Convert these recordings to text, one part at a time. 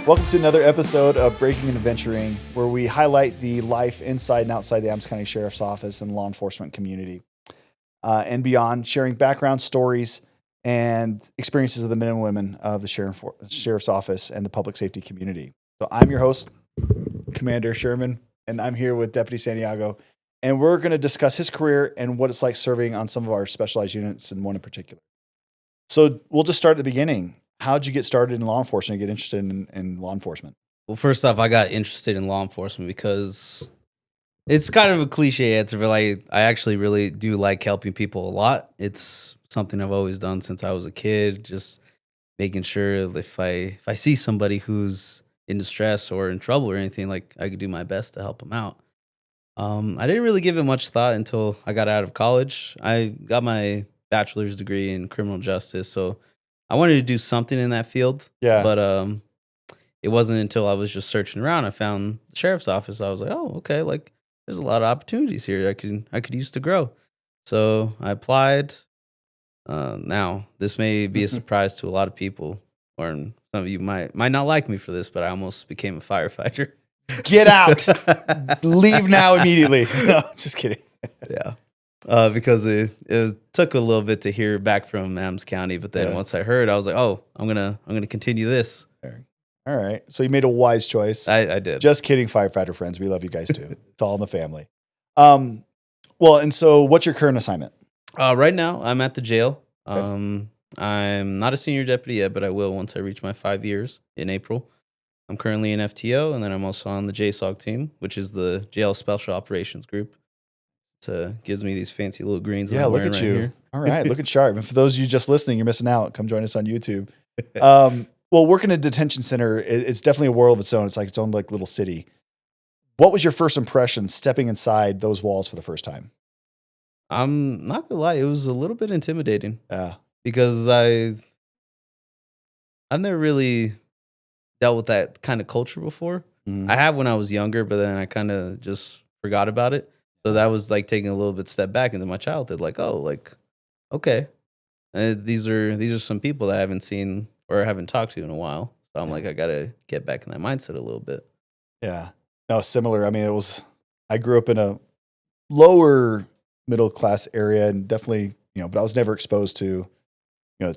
Welcome to another episode of Breaking and Adventuring, where we highlight the life inside and outside the Adams County Sheriff's Office and law enforcement community and beyond, sharing background stories and experiences of the men and women of the Sheriff's Office and the public safety community. So I'm your host, Commander Sherman, and I'm here with Deputy Santiago, and we're going to discuss his career and what it's like serving on some of our specialized units, and one in particular. So we'll just start at the beginning. How'd you get started in law enforcement and get interested in law enforcement? Well, first off, I got interested in law enforcement because it's kind of a cliche answer, but I actually really do like helping people a lot. It's something I've always done since I was a kid, just making sure if I see somebody who's in distress or in trouble or anything, like I could do my best to help them out. I didn't really give it much thought until I got out of college. I got my bachelor's degree in criminal justice, so I wanted to do something in that field. Yeah. But it wasn't until I was just searching around I found the sheriff's office. I was like, oh, okay, like there's a lot of opportunities here I could use to grow. So I applied. Now this may be a surprise to a lot of people, or some of you might not like me for this, but I almost became a firefighter. Get out! Leave now immediately. No, just kidding. Yeah. Because it took a little bit to hear back from Adams County, but then once I heard, I was like, "Oh, I'm gonna continue this." All right. So you made a wise choice. I did. Just kidding, firefighter friends. We love you guys too. It's all in the family. Well, and so what's your current assignment? Right now, I'm at the jail. Okay. I'm not a senior deputy yet, but I will once I reach my 5 years in April. I'm currently in FTO, and then I'm also on the JSOG team, which is the Jail Special Operations Group. It gives me these fancy little greens. Yeah, look at right you. Here. All right, look at sharp. And for those of you just listening, you're missing out. Come join us on YouTube. Well, working at a detention center, it's definitely a world of its own. It's like its own like little city. What was your first impression stepping inside those walls for the first time? I'm not gonna lie, it was a little bit intimidating. Yeah, because I've never really dealt with that kind of culture before. Mm-hmm. I have when I was younger, but then I kind of just forgot about it. So that was like taking a little bit step back into my childhood. Like, oh, like, okay, these are some people that I haven't seen or haven't talked to in a while. So I'm like, I gotta get back in that mindset a little bit. Yeah. No, similar. I mean, I grew up in a lower middle class area, and definitely, but I was never exposed to,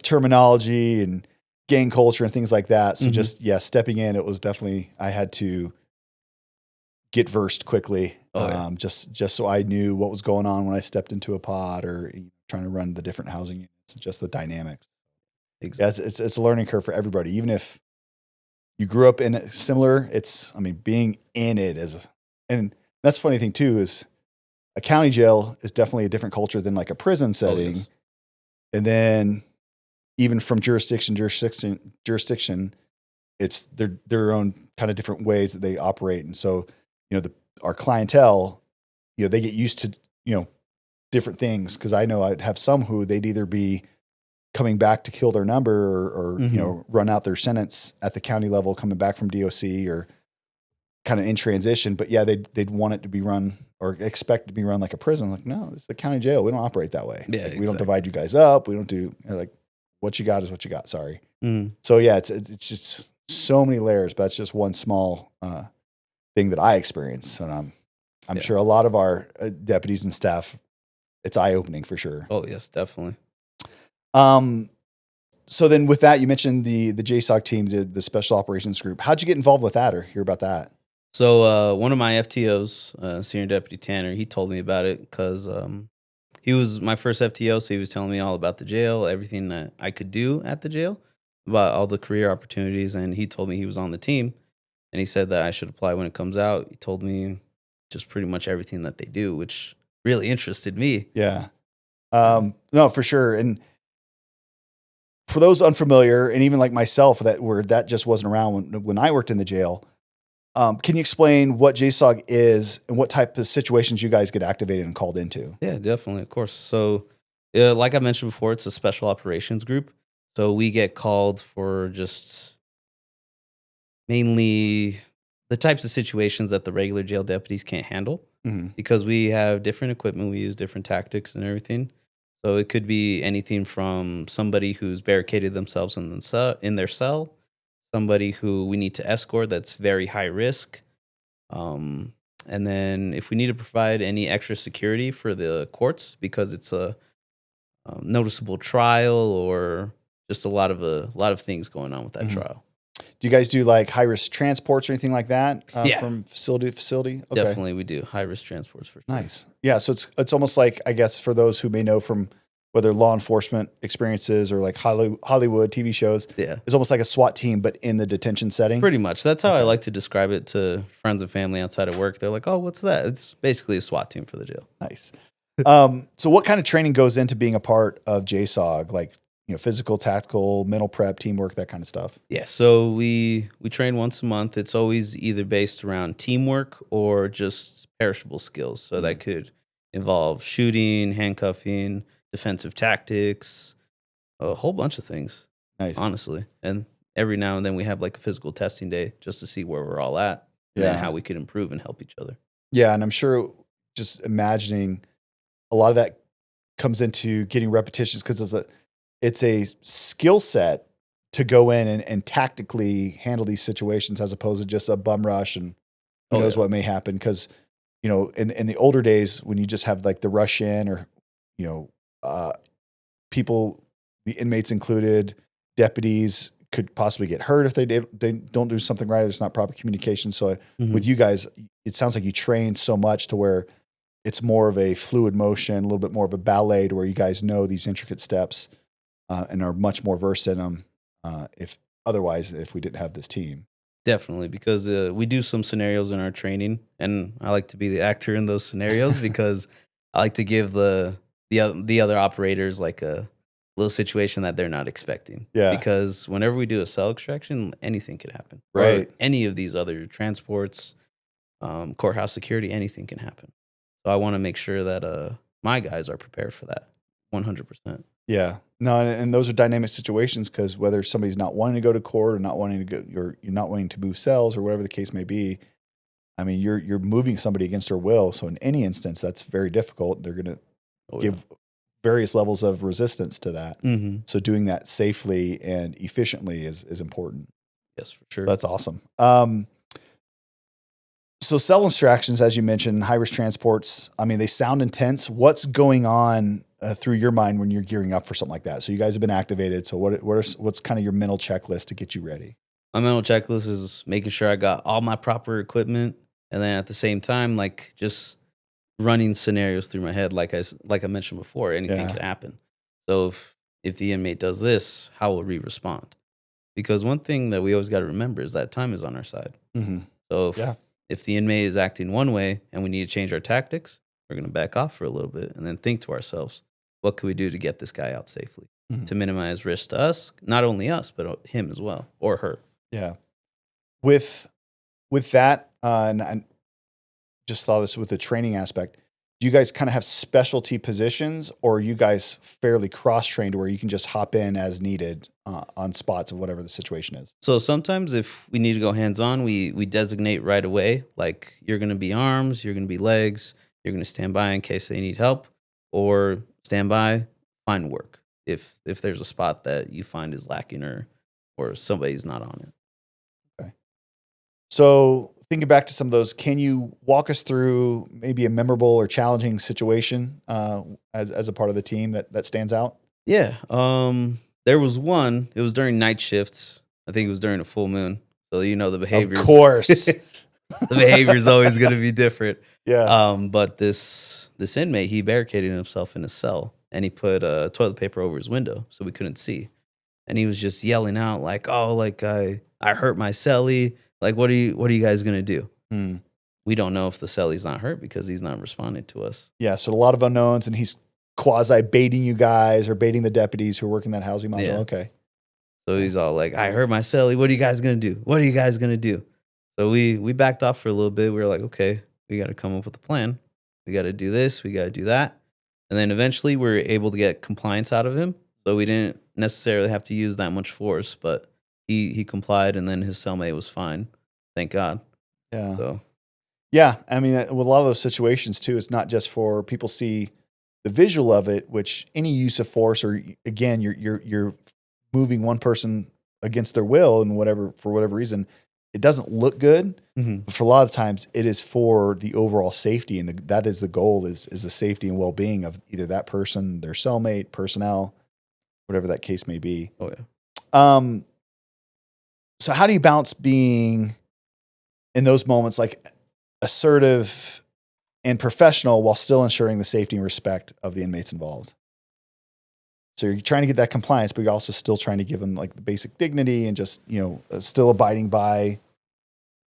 terminology and gang culture and things like that. So just, stepping in, it was definitely, I had to get versed quickly. Just so I knew what was going on when I stepped into a pod or trying to run the different housing units, just the dynamics. Exactly. Yeah, it's a learning curve for everybody. Even if you grew up in it similar, being in it and that's the funny thing too, is a county jail is definitely a different culture than like a prison setting. Oh, yes. And then even from jurisdiction, it's their own kind of different ways that they operate. And so, our clientele, they get used to, different things. Cause I know I'd have some who they'd either be coming back to kill their number or run out their sentence at the county level, coming back from DOC or kind of in transition. But yeah, they'd want it to be run or expect to be run like a prison. Like, no, it's a county jail. We don't operate that way. Yeah, we don't divide you guys up. We don't do like what you got is what you got. Sorry. Mm. So yeah, it's just so many layers, but that's just one small thing that I experienced. And I'm sure a lot of our deputies and staff, it's eye-opening for sure. Oh yes, definitely. So then with that, you mentioned the JSOG team, the Special Operations Group. How'd you get involved with that or hear about that? So one of my FTOs, Senior Deputy Tanner, he told me about it because he was my first FTO, so he was telling me all about the jail, everything that I could do at the jail, about all the career opportunities, and he told me he was on the team, and he said that I should apply when it comes out. He told me just pretty much everything that they do, which really interested me. Yeah. No, for sure. And for those unfamiliar, and even like myself, that just wasn't around when I worked in the jail, can you explain what JSOG is and what type of situations you guys get activated and called into? Yeah, definitely, of course. So like I mentioned before, it's a special operations group. So we get called for just mainly the types of situations that the regular jail deputies can't handle because we have different equipment. We use different tactics and everything. So it could be anything from somebody who's barricaded themselves in their cell. somebody who we need to escort that's very high risk. And then if we need to provide any extra security for the courts because it's a noticeable trial or just a lot of things going on with that trial. Do you guys do like high risk transports or anything like that Yeah. from facility to facility? Okay. Definitely, we do high risk transports for sure. Nice. Yeah. So it's almost like, I guess, for those who may know from whether law enforcement experiences or like Hollywood TV shows, it's almost like a SWAT team, but in the detention setting. Pretty much. That's how I like to describe it to friends and family outside of work. They're like, "Oh, what's that?" It's basically a SWAT team for the jail. Nice. So what kind of training goes into being a part of JSOG? Like, physical, tactical, mental prep, teamwork, that kind of stuff. Yeah. So we train once a month. It's always either based around teamwork or just perishable skills. So that could involve shooting, handcuffing, defensive tactics, a whole bunch of things. Nice. Honestly. And every now and then we have like a physical testing day just to see where we're all at and then how we could improve and help each other. Yeah. And I'm sure just imagining a lot of that comes into getting repetitions because it's a skill set to go in and tactically handle these situations as opposed to just a bum rush and who knows what may happen. Because, in the older days when you just have like the rush in or, people, the inmates included, deputies could possibly get hurt if they don't do something right. There's not proper communication. So with you guys, it sounds like you train so much to where it's more of a fluid motion, a little bit more of a ballet to where you guys know these intricate steps and are much more versed in them if we didn't have this team. Definitely, because we do some scenarios in our training, and I like to be the actor in those scenarios because I like to give the other operators like a little situation that they're not expecting. Yeah. Because whenever we do a cell extraction, anything could happen. Right. Or any of these other transports, courthouse security, anything can happen. So I want to make sure that my guys are prepared for that 100%. Yeah. No, and those are dynamic situations because whether somebody's not wanting to go to court or not wanting to go, you're not wanting to move cells or whatever the case may be. I mean, you're moving somebody against their will. So in any instance, that's very difficult. They're going to give various levels of resistance to that. Mm-hmm. So doing that safely and efficiently is important. Yes, for sure. That's awesome. So cell extractions, as you mentioned, high-risk transports, I mean, they sound intense. What's going on through your mind when you're gearing up for something like that? So you guys have been activated. So what's kind of your mental checklist to get you ready? My mental checklist is making sure I got all my proper equipment. And then at the same time, like just running scenarios through my head. Like I mentioned before, anything could happen. So if the inmate does this, how will we respond? Because one thing that we always got to remember is that time is on our side. Mm-hmm. So if the inmate is acting one way and we need to change our tactics, we're going to back off for a little bit and then think to ourselves, what can we do to get this guy out safely to minimize risk to us, not only us, but him as well or her. Yeah. With that, and I just thought this with the training aspect, do you guys kind of have specialty positions or are you guys fairly cross-trained where you can just hop in as needed on spots of whatever the situation is? So sometimes if we need to go hands-on, we designate right away, like you're going to be arms, you're going to be legs, you're going to stand by in case they need help, or stand by, find work if there's a spot that you find is lacking or somebody's not on it. Okay. So thinking back to some of those, can you walk us through maybe a memorable or challenging situation as a part of the team that stands out? Yeah. There was one. It was during night shifts. I think it was during a full moon. So the behaviors. Of course. The behavior is always going to be different. Yeah. But this inmate, he barricaded himself in a cell and he put toilet paper over his window so we couldn't see. And he was just yelling out like, "Oh, like I hurt my cellie. Like, what are you guys gonna do?" We don't know if the cellie's not hurt because he's not responding to us. Yeah. So a lot of unknowns, and he's quasi baiting you guys or baiting the deputies who are working that housing module. Yeah. Okay. So he's all like, "I hurt my cellie. What are you guys gonna do? What are you guys gonna do?" So we backed off for a little bit. We were like, okay, we got to come up with a plan. We got to do this. We got to do that. And then eventually we were able to get compliance out of him. So we didn't necessarily have to use that much force, but he complied, and then his cellmate was fine. Thank God. Yeah. So. Yeah. I mean, with a lot of those situations too, it's not just for people see the visual of it, which any use of force or again, you're moving one person against their will and for whatever reason, it doesn't look good. But for a lot of times it is for the overall safety. And that is the goal is the safety and well-being of either that person, their cellmate, personnel, whatever that case may be. Oh yeah. So how do you balance being in those moments like assertive and professional while still ensuring the safety and respect of the inmates involved? So you're trying to get that compliance, but you're also still trying to give them like the basic dignity and just, still abiding by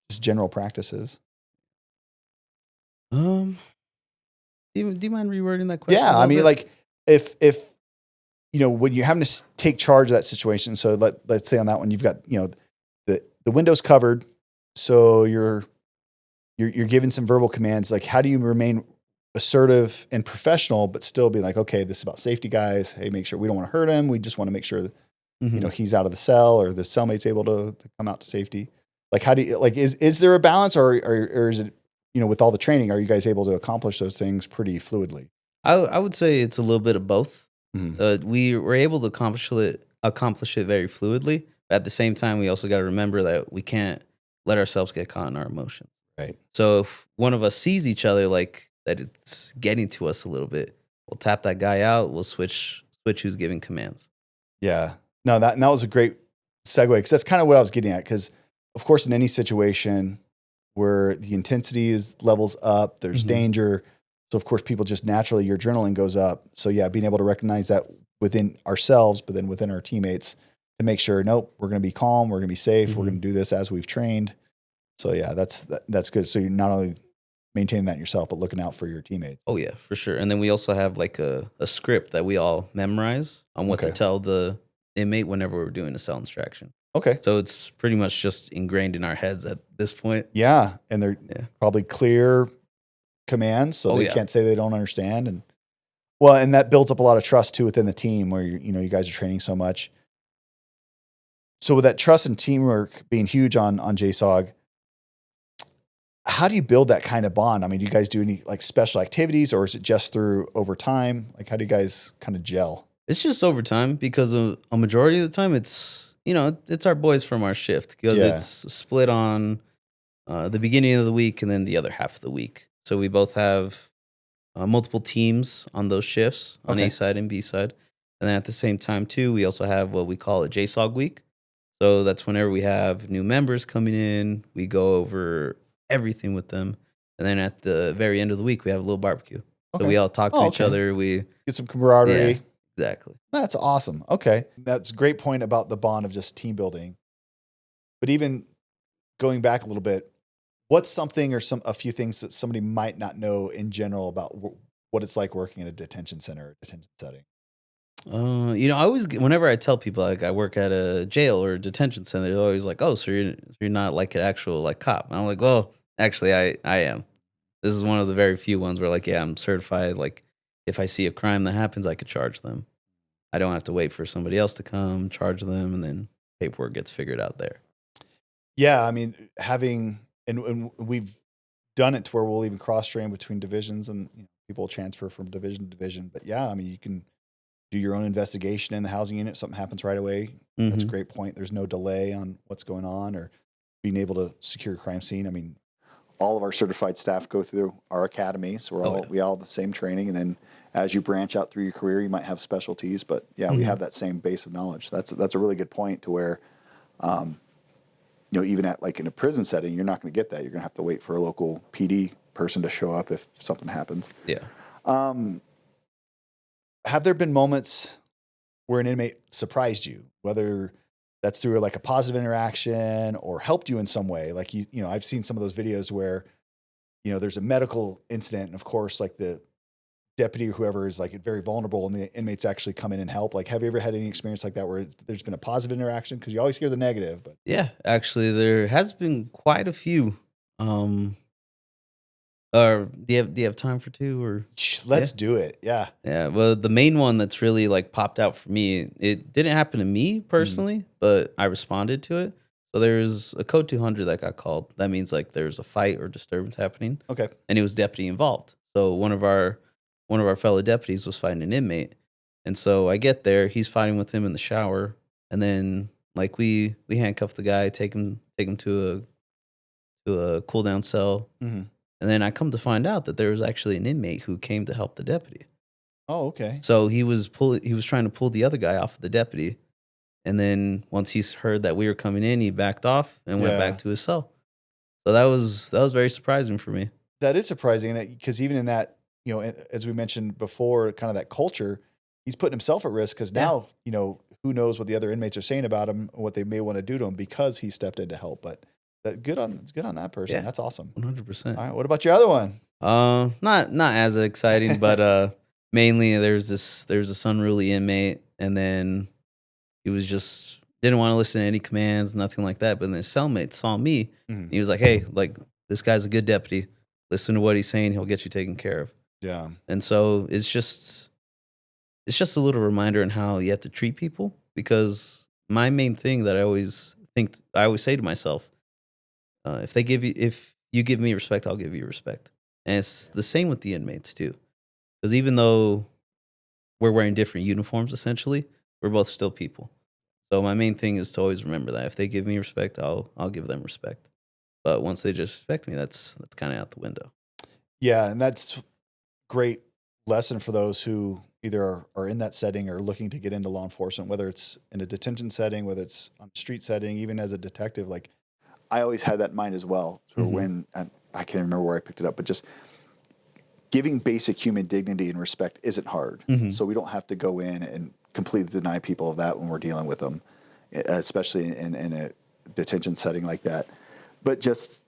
just general practices. Do you mind rewording that question? Yeah. I mean, like if, when you're having to take charge of that situation, so let's say on that one, you've got, the window's covered. So you're giving some verbal commands. Like, how do you remain assertive and professional, but still be like, okay, this is about safety, guys. Hey, make sure we don't want to hurt him. We just want to make sure that, he's out of the cell or the cellmate's able to come out to safety. Like, how do you, like, is there a balance or is it, with all the training, are you guys able to accomplish those things pretty fluidly? I would say it's a little bit of both. Mm-hmm. We were able to accomplish it very fluidly. But at the same time, we also got to remember that we can't let ourselves get caught in our emotions. Right. So if one of us sees each other like that, it's getting to us a little bit, we'll tap that guy out. We'll switch who's giving commands. Yeah. No, that was a great segue because that's kind of what I was getting at. Because of course, in any situation where the intensity levels up, there's danger. So of course, people just naturally, your adrenaline goes up. So yeah, being able to recognize that within ourselves, but then within our teammates to make sure, nope, we're going to be calm, we're going to be safe, we're going to do this as we've trained. So yeah, that's good. So you're not only maintaining that yourself, but looking out for your teammates. Oh yeah, for sure. And then we also have like a script that we all memorize on what to tell the inmate whenever we're doing a cell extraction. Okay. So it's pretty much just ingrained in our heads at this point. Yeah. And they're probably clear commands. So they can't say they don't understand. And that builds up a lot of trust too within the team where you guys are training so much. So with that trust and teamwork being huge on JSOG, how do you build that kind of bond? I mean, do you guys do any like special activities or is it just through overtime? Like, how do you guys kind of gel? It's just overtime because a majority of the time it's our boys from our shift because it's split on the beginning of the week and then the other half of the week. So we both have multiple teams on those shifts on A side and B side. And then at the same time too, we also have what we call a JSOG week. So that's whenever we have new members coming in, we go over everything with them. And then at the very end of the week, we have a little barbecue. So we all talk to each other. We get some camaraderie. Yeah, exactly. That's awesome. Okay. That's a great point about the bond of just team building. But even going back a little bit, what's something or a few things that somebody might not know in general about what it's like working in a detention center or detention setting? I always whenever I tell people like I work at a jail or a detention center, they're always like, "Oh, so you're not like an actual like cop?" And I'm like, "Well, actually, I am. This is one of the very few ones where like, yeah, I'm certified. Like, if I see a crime that happens, I could charge them. I don't have to wait for somebody else to come charge them, and then paperwork gets figured out there." Yeah, I mean, and we've done it to where we'll even cross train between divisions and people transfer from division to division. But yeah, I mean, you can do your own investigation in the housing unit. Something happens right away. That's a great point. There's no delay on what's going on or being able to secure a crime scene. I mean, all of our certified staff go through our academy. So we all have the same training. And then as you branch out through your career, you might have specialties, but we have that same base of knowledge. That's a really good point to where, even at like in a prison setting, you're not going to get that. You're going to have to wait for a local PD person to show up if something happens. Yeah. Have there been moments where an inmate surprised you, whether that's through like a positive interaction or helped you in some way? Like, I've seen some of those videos where, there's a medical incident and of course, like the deputy or whoever is like very vulnerable and the inmates actually come in and help. Like, have you ever had any experience like that where there's been a positive interaction? Cause you always hear the negative, but yeah, actually there has been quite a few. Do you have time for two or let's do it? Yeah. Yeah. Well, the main one that's really like popped out for me, it didn't happen to me personally, but I responded to it. So there's a code 200 that got called. That means like there's a fight or disturbance happening. Okay. And it was deputy involved. So one of our fellow deputies was fighting an inmate. And so I get there, he's fighting with him in the shower. And then Like we handcuff the guy, take him to a cool down cell, Mhm. and then I come to find out that there was actually an inmate who came to help the deputy. Oh, okay. So he was trying to pull the other guy off of the deputy, and then once he heard that we were coming in, he backed off and went back Yeah. to his cell. So that was very surprising for me. That is surprising, because even in that, as we mentioned before, kind of that culture, he's putting himself at risk because Yeah. now, who knows what the other inmates are saying about him, what they may want to do to him because he stepped in to help. But it's good on that person. Yeah. That's awesome. 100%. All right. What about your other one? Not as exciting, but mainly there's this unruly inmate, and then he was just didn't want to listen to any commands, nothing like that. But then his cellmate saw me, and he was like, "Hey, like this guy's a good deputy. Listen to what he's saying. He'll get you taken care of." Yeah. And so it's just a little reminder on how you have to treat people, because my main thing that I always say to myself, if you give me respect, I'll give you respect. And it's the same with the inmates too. Because even though we're wearing different uniforms, essentially, we're both still people. So my main thing is to always remember that if they give me respect, I'll give them respect. But once they disrespect me, that's kind of out the window. Yeah. And that's great lesson for those who either are in that setting or looking to get into law enforcement, whether it's in a detention setting, whether it's on a street setting, even as a detective. Like, I always had that in mind as well. So when I can't remember where I picked it up, but just giving basic human dignity and respect isn't hard. So we don't have to go in and completely deny people of that when we're dealing with them, especially in a detention setting like that. But just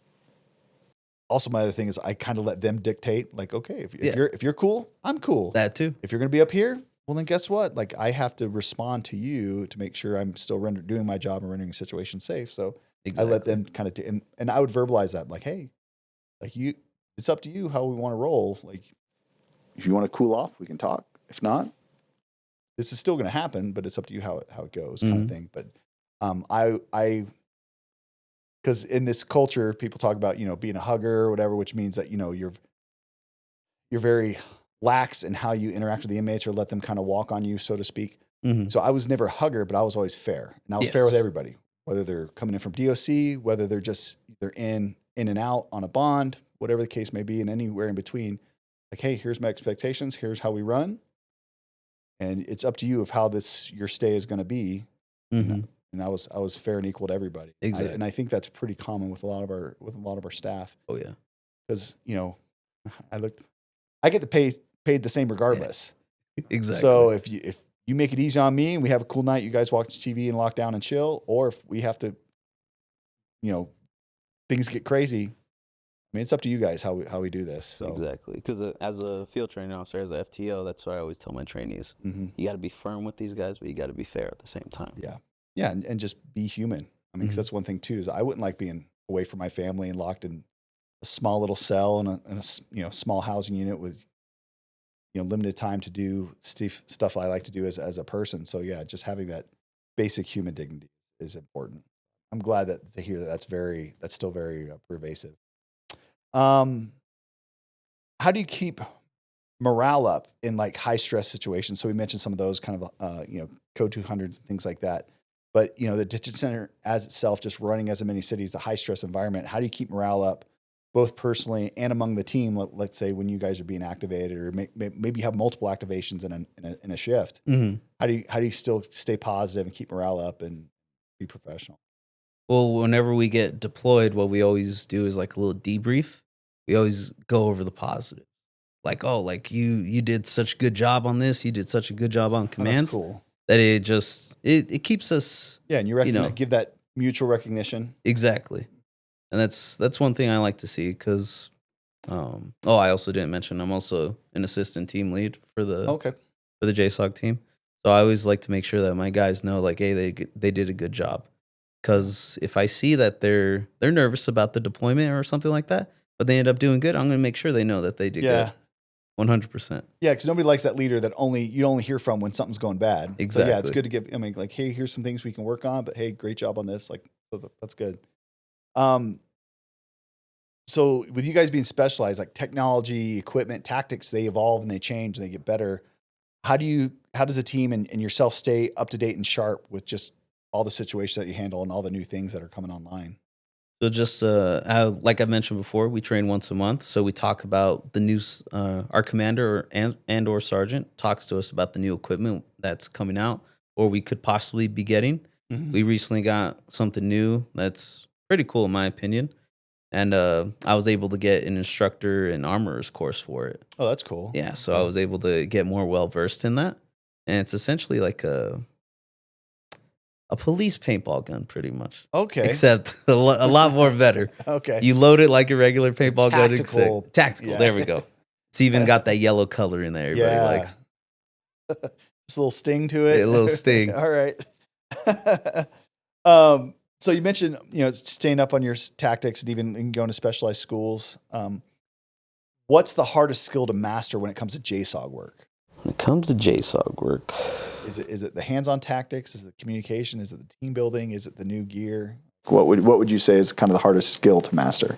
also, my other thing is I kind of let them dictate. Like, okay, if you're cool, I'm cool. That too. If you're going to be up here, well, then guess what? Like, I have to respond to you to make sure I'm still doing my job and rendering the situation safe. So Exactly. I let them kind of, and I would verbalize that, like, hey, like it's up to you how we want to roll. Like, if you want to cool off, we can talk. If not, this is still going to happen, but it's up to you how it goes, kind of thing. But because in this culture, people talk about, being a hugger or whatever, which means that, you're very lax in how you interact with the inmates or let them kind of walk on you, so to speak. So I was never a hugger, but I was always fair. And I was fair with everybody, whether they're coming in from DOC, whether they're in and out on a bond, whatever the case may be, and anywhere in between. Like, hey, here's my expectations. Here's how we run. And it's up to you of how your stay is going to be. And I was fair and equal to everybody. Exactly. And I think that's pretty common with a lot of our staff. Oh yeah. Because, I get to paid the same regardless. Yeah. Exactly. So if you make it easy on me and we have a cool night, you guys watch TV and lock down and chill, or if we have to, things get crazy, I mean, it's up to you guys how we do this. So. Exactly. Because as a field training officer, as a FTO, that's what I always tell my trainees. You got to be firm with these guys, but you got to be fair at the same time. Yeah. Yeah. And just be human. I mean, because that's one thing too, is I wouldn't like being away from my family and locked in a small little cell in a small housing unit with, limited time to do stuff I like to do as a person. So yeah, just having that basic human dignity is important. I'm glad to hear that's still very pervasive. How do you keep morale up in like high stress situations? So we mentioned some of those kind of, code 200 things like that, but the detention center as itself, just running as many cities, a high stress environment. How do you keep morale up both personally and among the team? Let's say when you guys are being activated, or maybe you have multiple activations in a shift. How do you still stay positive and keep morale up and be professional? Well, whenever we get deployed, what we always do is like a little debrief. We always go over the positive. Like, oh, like you did such a good job on this. You did such a good job on commands. Oh, that's cool. That it keeps us. Yeah, and you give that mutual recognition. Exactly. And that's one thing I like to see, because I also didn't mention I'm also an assistant team lead for the JSOG team. So I always like to make sure that my guys know, like, hey, they did a good job. Because if I see that they're nervous about the deployment or something like that, but they end up doing good, I'm going to make sure they know that they did good. 100%. Yeah, because nobody likes that leader that you only hear from when something's going bad. Exactly. So yeah, it's good to give. I mean, like, hey, here's some things we can work on, but hey, great job on this. Like, that's good. So with you guys being specialized, like technology, equipment, tactics, they evolve and they change and they get better. How does a team and yourself stay up to date and sharp with just all the situations that you handle and all the new things that are coming online? So just like I mentioned before, we train once a month. So we talk about the new. Our commander and or sergeant talks to us about the new equipment that's coming out, or we could possibly be getting. Mm-hmm. We recently got something new that's pretty cool in my opinion, and I was able to get an instructor and armorer's course for it. Oh, that's cool. Yeah, so I was able to get more well versed in that, and it's essentially like a police paintball gun, pretty much. Okay. Except a lot more better. Okay. You load it like a regular paintball gun. Tactical. Tactical. Yeah. There we go. It's even got that yellow color in there. Everybody likes. Just a little sting to it. A little sting. All right. So you mentioned, staying up on your tactics and even going to specialized schools. What's the hardest skill to master when it comes to JSOG work? When it comes to JSOG work, is it the hands-on tactics? Is it the communication? Is it the team building? Is it the new gear? What would you say is kind of the hardest skill to master?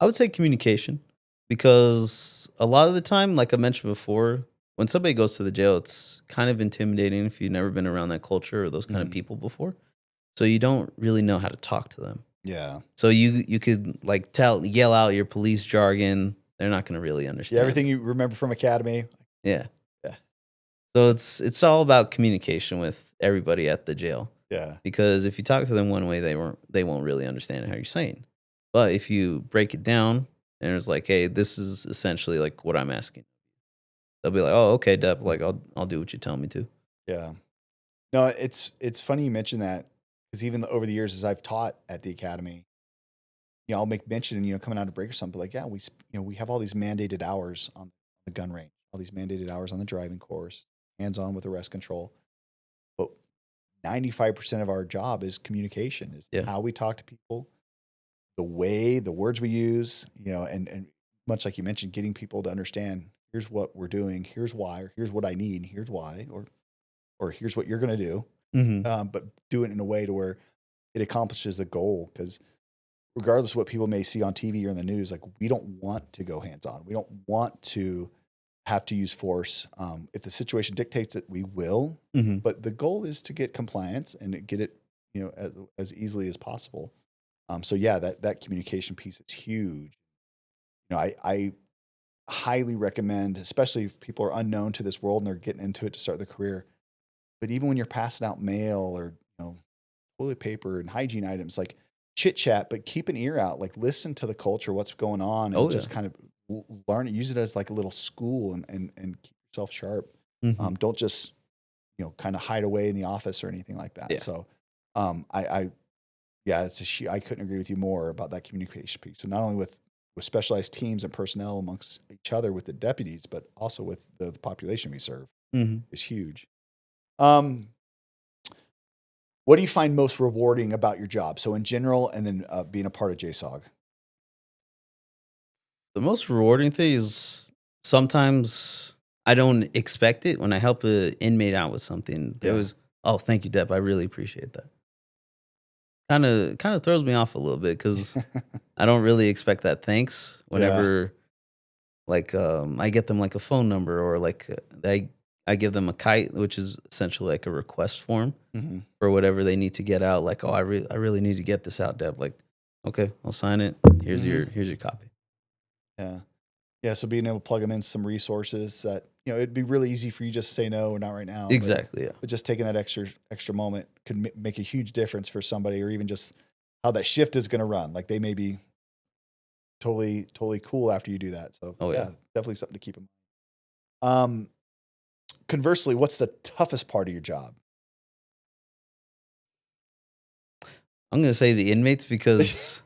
I would say communication, because a lot of the time, like I mentioned before, when somebody goes to the jail, it's kind of intimidating if you've never been around that culture or those kind of people before. So you don't really know how to talk to them. Yeah. So you could like yell out your police jargon. They're not going to really understand. Yeah, everything you remember from academy. Yeah. Yeah. So it's all about communication with everybody at the jail. Yeah. Because if you talk to them one way, they won't really understand how you're saying. But if you break it down and it's like, hey, this is essentially like what I'm asking, they'll be like, oh, okay, Dep, like I'll do what you tell me to. Yeah. No, it's funny you mentioned that, because even over the years as I've taught at the academy, I'll make mention, coming out of break or something, like, yeah, we have all these mandated hours on the gun range, all these mandated hours on the driving course, hands-on with arrest control. But 95% of our job is communication, is how we talk to people, the words we use, and much like you mentioned, getting people to understand, here's what we're doing, here's why, or here's what I need, here's why, or here's what you're going to do. Mm-hmm. But do it in a way to where it accomplishes the goal. Because regardless of what people may see on TV or in the news, like, we don't want to go hands-on. We don't want to have to use force. If the situation dictates it, we will. Mm-hmm. But the goal is to get compliance and get it, as easily as possible. So yeah, that communication piece is huge. I highly recommend, especially if people are unknown to this world and they're getting into it to start their career. But even when you're passing out mail or toilet paper and hygiene items, like, chit chat, but keep an ear out. Like, listen to the culture, what's going on, and just kind of learn it. Use it as like a little school, and keep yourself sharp. Mm-hmm. Don't just kind of hide away in the office or anything like that. Yeah. So, I couldn't agree with you more about that communication piece. So not only with specialized teams and personnel amongst each other with the deputies, but also with the population we serve is huge. What do you find most rewarding about your job? So in general, and then being a part of JSOG. The most rewarding thing is sometimes I don't expect it when I help an inmate out with something. There was, oh, thank you, Dep. I really appreciate that. Kind of throws me off a little bit, because I don't really expect that thanks whenever, like, I get them like a phone number, or like I give them a kite, which is essentially like a request form for whatever they need to get out. Like, oh, I really need to get this out, Deb. Like, okay, I'll sign it. Here's your copy. Yeah. Yeah. So being able to plug them in some resources that, it'd be really easy for you just to say no, not right now. Exactly. But just taking that extra moment could make a huge difference for somebody, or even just how that shift is going to run. Like, they may be totally cool after you do that. So definitely something to keep in mind. Conversely, what's the toughest part of your job? I'm going to say the inmates, because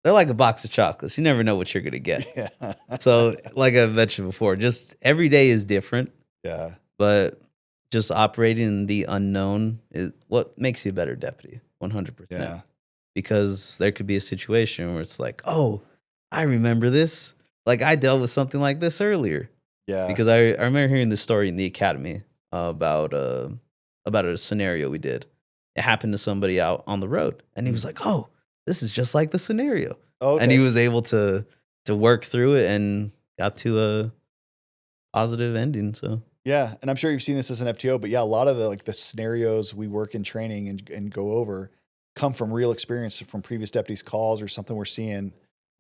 they're like a box of chocolates. You never know what you're going to get. Yeah. So like I mentioned before, just every day is different. Yeah. But just operating in the unknown is what makes you a better deputy, 100%. Yeah. Because there could be a situation where it's like, oh, I remember this. Like, I dealt with something like this earlier. Yeah. Because I remember hearing this story in the academy about a scenario we did. It happened to somebody out on the road, and he was like, oh, this is just like the scenario. Okay. And he was able to work through it and got to a positive ending. So Yeah, and I'm sure you've seen this as an FTO, but yeah, a lot of the scenarios we work in training and go over come from real experience from previous deputies' calls or something we're seeing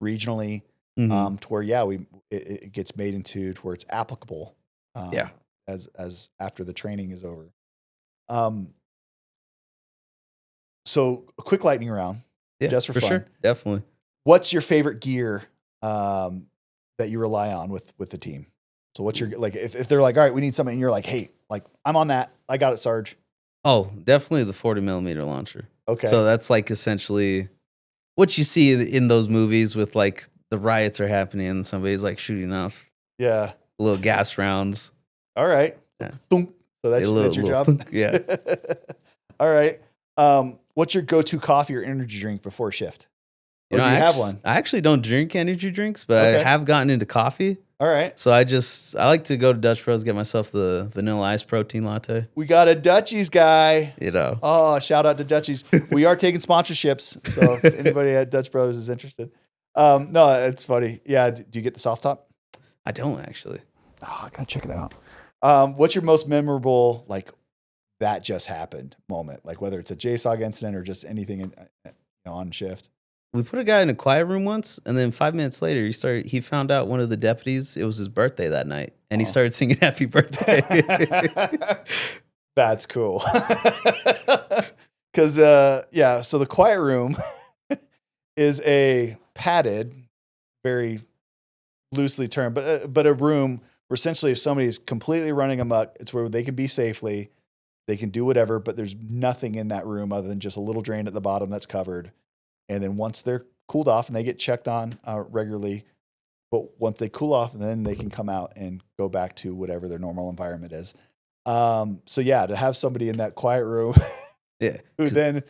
regionally, to where it gets made into to where it's applicable. As after the training is over. So a quick lightning round, just for fun. Sure, definitely. What's your favorite gear that you rely on with the team? So what's your, like, if they're like, all right, we need something, and you're like, hey, like, I'm on that. I got it, Sarge. Oh, definitely the 40 millimeter launcher. Okay. So that's like essentially what you see in those movies with like the riots are happening and somebody's like shooting off little gas rounds. All right. Yeah. Thunk. So that's your job? Thunk, yeah. All right. What's your go-to coffee or energy drink before shift? Or do you have one? I actually don't drink energy drinks, but I have gotten into coffee. All right. So I like to go to Dutch Bros, get myself the vanilla ice protein latte. We got a Dutchies guy. You know. Oh, shout out to Dutchies. We are taking sponsorships. So if anybody at Dutch Bros is interested. No, it's funny. Yeah. Do you get the soft top? I don't actually. Oh, I gotta check it out. What's your most memorable, like, that just happened moment? Like whether it's a JSOG incident or just anything on shift. We put a guy in a quiet room once, and then 5 minutes later, he found out one of the deputies, it was his birthday that night, and he started singing happy birthday. That's cool. Because, so the quiet room is a padded, very loosely termed, but a room where essentially if somebody's completely running amok, it's where they can be safely, they can do whatever, but there's nothing in that room other than just a little drain at the bottom that's covered. And then once they're cooled off and they get checked on regularly, but once they cool off, then they can come out and go back to whatever their normal environment is. To have somebody in that quiet room who then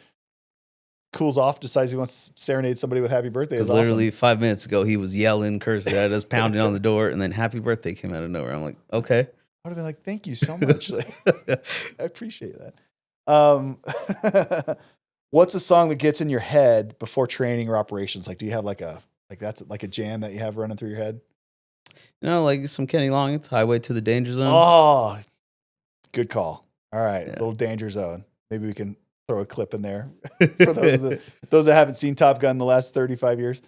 cools off, decides he wants to serenade somebody with happy birthday is awesome. Literally 5 minutes ago, he was yelling, cursing at us, pounding on the door, and then happy birthday came out of nowhere. I'm like, okay. I would have been like, thank you so much. I appreciate that. What's a song that gets in your head before training or operations? Like, do you have that's like a jam that you have running through your head? Like some Kenny Loggins, Highway to the Danger Zone. Oh, good call. All right. Little Danger Zone. Maybe we can throw a clip in there for those that haven't seen Top Gun in the last 35 years.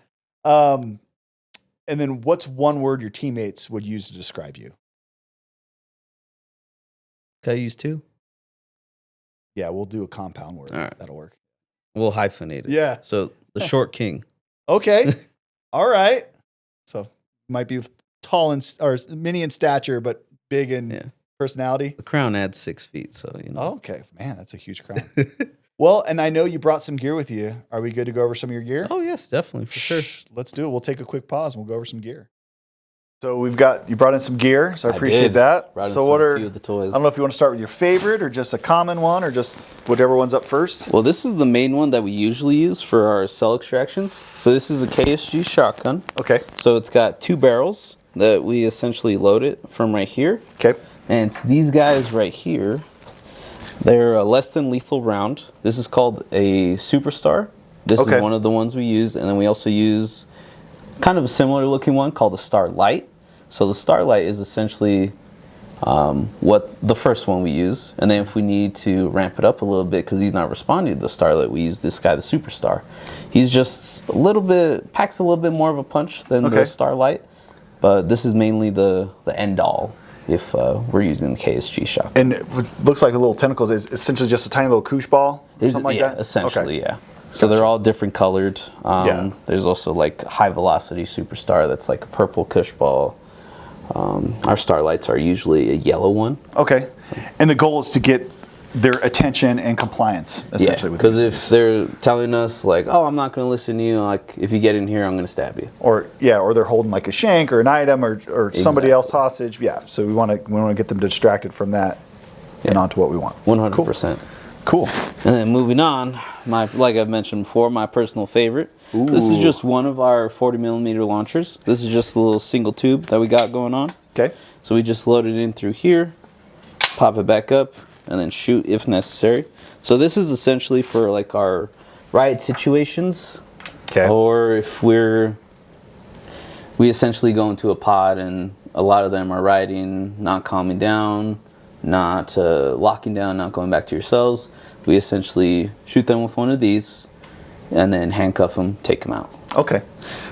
And then what's one word your teammates would use to describe you? Can I use two? Yeah, we'll do a compound word. All right. That'll work. We'll hyphenate it. Yeah. So the short king. Okay. All right. So might be tall or mini in stature, but big in personality. The crown adds 6 feet. So, Okay. Man, that's a huge crown. Well, and I know you brought some gear with you. Are we good to go over some of your gear? Oh, yes, definitely. For sure. Let's do it. We'll take a quick pause and we'll go over some gear. So you brought in some gear, so I appreciate that. So what are a few of the toys? I don't know if you want to start with your favorite or just a common one or just whatever one's up first. Well, this is the main one that we usually use for our cell extractions. So this is a KSG shotgun. Okay. So it's got 2 barrels that we essentially load it from right here. Okay. And it's these guys right here. They're a less than lethal round. This is called a Superstar. This is one of the ones we use, and then we also use kind of a similar looking one called the Starlight. So the Starlight is essentially what the first one we use, and then if we need to ramp it up a little bit because he's not responding to the Starlight, we use this guy, the Superstar. He's just packs a little bit more of a punch than the Starlight, but this is mainly the end all if we're using the KSG shotgun. And it looks like a little tentacles is essentially just a tiny little koosh ball or something like that? Essentially, yeah. So they're all different colored. There's also like high velocity Superstar that's like a purple kush ball. Our Starlights are usually a yellow one. Okay. And the goal is to get their attention and compliance, essentially. Because if they're telling us like, oh, I'm not going to listen to you, like if you get in here, I'm going to stab you. Or they're holding like a shank or an item or somebody else hostage. Yeah. So we want to get them distracted from that and onto what we want. 100%. Cool. And then moving on, like I've mentioned before, my personal favorite. Ooh. This is just one of our 40 millimeter launchers. This is just a little single tube that we got going on. Okay. So we just load it in through here, pop it back up, and then shoot if necessary. So this is essentially for like our riot situations. Okay. Or if we essentially go into a pod and a lot of them are rioting, not calming down, not locking down, not going back to your cells. We essentially shoot them with one of these and then handcuff them, take them out. Okay.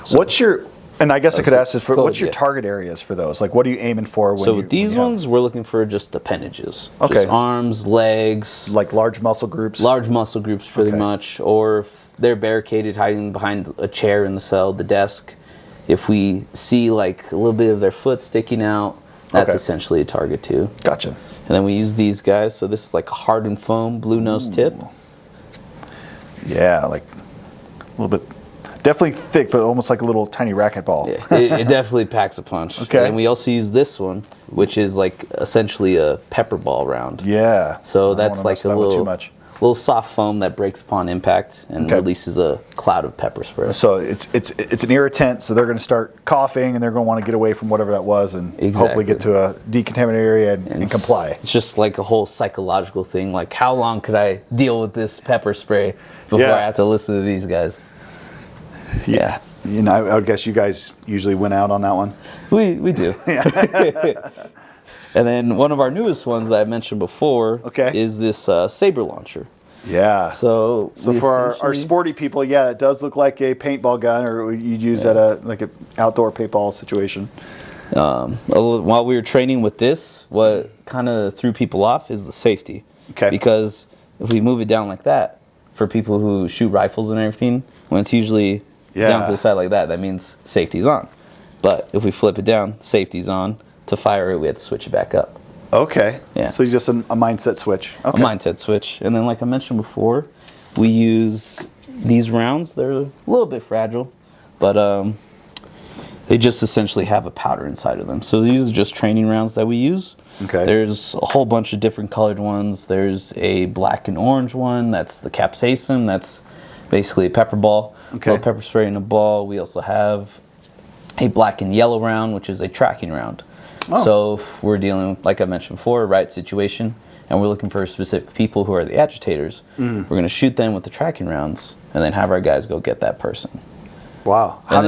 So, what's your, and I guess I could ask this, what's your yeah. target areas for those? Like, what are you aiming for? When So you, with these when you ones, we're looking for just appendages. Okay. Just arms, legs. like large muscle groups? Large muscle groups, pretty Okay. much. Or if they're barricaded, hiding behind a chair in the cell, the desk. If we see like a little bit of their foot sticking out, that's Okay. essentially a target too. Gotcha. And then we use these guys. So this is like a hardened foam blue nose tip. Yeah, like a little bit, definitely thick, but almost like a little tiny racquetball. Yeah, it definitely packs a punch. Okay. And we also use this one, which is like essentially a pepper ball round. Yeah. So I don't that's wanna like mess a that with little, too much. little soft foam that breaks upon impact and Okay. releases a cloud of pepper spray. So it's an irritant, so they're going to start coughing and they're going to want to get away from whatever that was and hopefully get to a decontaminated area and comply. It's just like a whole psychological thing. Like, how long could I deal with this pepper spray before Yeah. I have to listen to these guys? Yeah, You know, I would guess you guys usually went out on that one. we do. And then one of our newest ones that I mentioned before is this saber launcher. Yeah. So we for our essentially- sporty people, yeah, it does look like a paintball gun, or you'd use at a like an outdoor paintball situation. While we were training with this, what kind of threw people off is the safety. Okay. Because if we move it down like that, for people who shoot rifles and everything, when it's usually down to the side like that, that means safety's on. But if we flip it down, safety's on. To fire it, we had to switch it back up. Okay. Yeah. So just a mindset switch. Okay. A mindset switch. And then, like I mentioned before, we use these rounds. They're a little bit fragile, but they just essentially have a powder inside of them. So these are just training rounds that we use. Okay. There's a whole bunch of different colored ones. There's a black and orange one. That's the capsaicin. That's basically a pepper ball. Okay. Little pepper spray in a ball. We also have a black and yellow round, which is a tracking round. Oh. So if we're dealing, like I mentioned before, a riot situation, and we're looking for specific people who are the agitators, we're going to shoot them with the tracking rounds, and then have our guys go get that person. Wow. How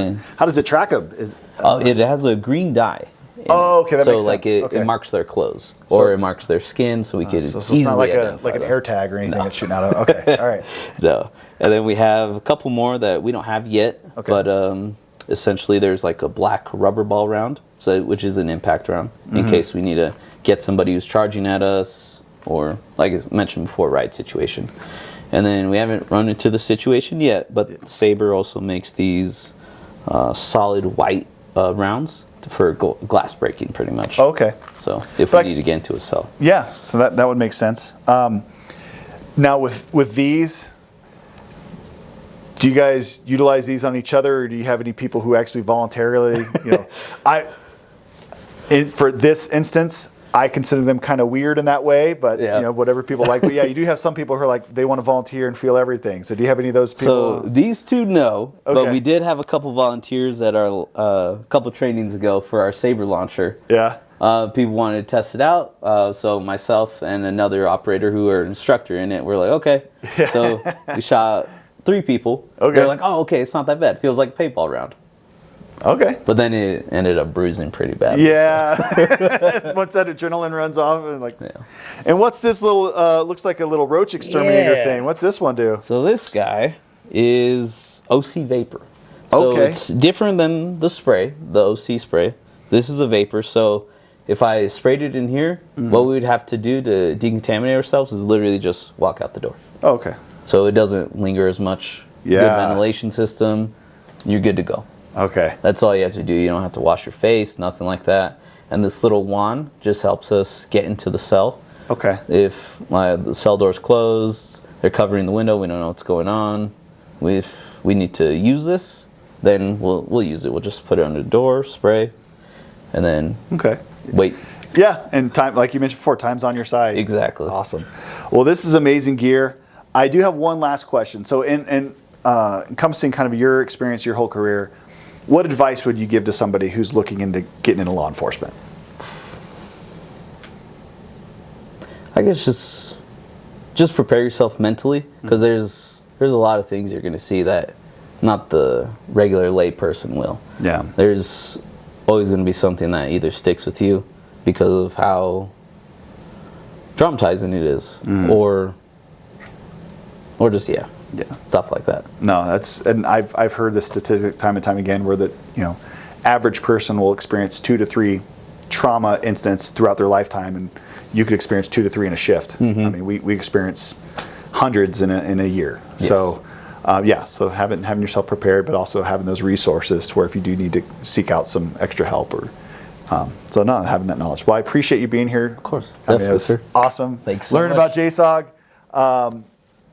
does it track them? It has a green dye. in Oh, it. okay, that so makes like sense. it, Okay. it marks their clothes, So- or it marks their skin, so we could So it's easily not like identify an them. air tag or anything that's shooting out of. Okay. All right. No. And then we have a couple more that we don't have yet, Okay. but essentially there's like a black rubber ball round, which is an impact round, in case we need to get somebody who's charging at us, or like I mentioned before, riot situation. And then we haven't run into the situation yet, but Sabre also makes these solid white rounds for glass breaking, pretty much. Oh, okay. So if But we need to get into a cell. Yeah. So that would make sense. Now with these, do you guys utilize these on each other, or do you have any people who actually voluntarily, for this instance, I consider them kind of weird in that way, but whatever people like. But yeah, you do have some people who are like, they want to volunteer and feel everything. So do you have any of those people? So these two, no, but Okay. we did have a couple volunteers at our couple trainings ago for our Sabre launcher. Yeah. People wanted to test it out, so myself and another operator who are an instructor in it, we're like, okay. So we shot 3 people. Okay. They're like, oh, okay, it's not that bad. Feels like a paintball round. Okay. But then it ended up bruising pretty bad. Yeah. Once that adrenaline runs off, and and what's this little? Looks like a little roach exterminator Yeah. thing. What's this one do? So this guy is OC vapor. So Okay. it's different than the spray, the OC spray. This is a vapor. So if I sprayed it in here, what we would have to do to decontaminate ourselves is literally just walk out the door. Oh, okay. So it doesn't linger as much. Yeah. Good ventilation system. You're good to go. Okay. That's all you have to do. You don't have to wash your face, nothing like that. And this little wand just helps us get into the cell. Okay. If the cell door's closed, they're covering the window, we don't know what's going on. If we need to use this, then we'll use it. We'll just put it under the door, spray, and then Okay. wait. Yeah, and time, like you mentioned before, time's on your side. Exactly. Awesome. Well, this is amazing gear. I do have one last question. So, in encompassing kind of your experience, your whole career, what advice would you give to somebody who's looking into getting into law enforcement? I guess just prepare yourself mentally, because there's a lot of things you're going to see that not the regular lay person will. Yeah. There's always going to be something that either sticks with you because of how traumatizing it is, or just stuff like that. No, and I've heard this statistic time and time again where the average person will experience 2 to 3 trauma incidents throughout their lifetime, and you could experience 2 to 3 in a shift. I mean, we experience hundreds in a year. Yes. So so having yourself prepared, but also having those resources to where if you do need to seek out some extra help, or having that knowledge. Well, I appreciate you being here. Of course, It was awesome. Thanks so Learning much. about JSOG.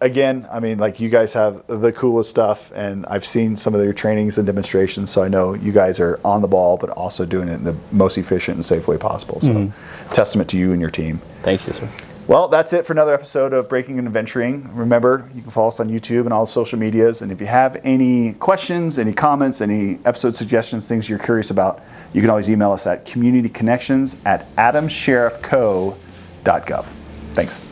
Again, I mean, like, you guys have the coolest stuff, and I've seen some of your trainings and demonstrations, so I know you guys are on the ball, but also doing it in the most efficient and safe way possible. So, testament to you and your team. Thank you, sir. Well, that's it for another episode of Breaking and Adventuring. Remember, you can follow us on YouTube and all the social medias, and if you have any questions, any comments, any episode suggestions, things you're curious about, you can always email us at communityconnections@adamsheriffco.gov. Thanks.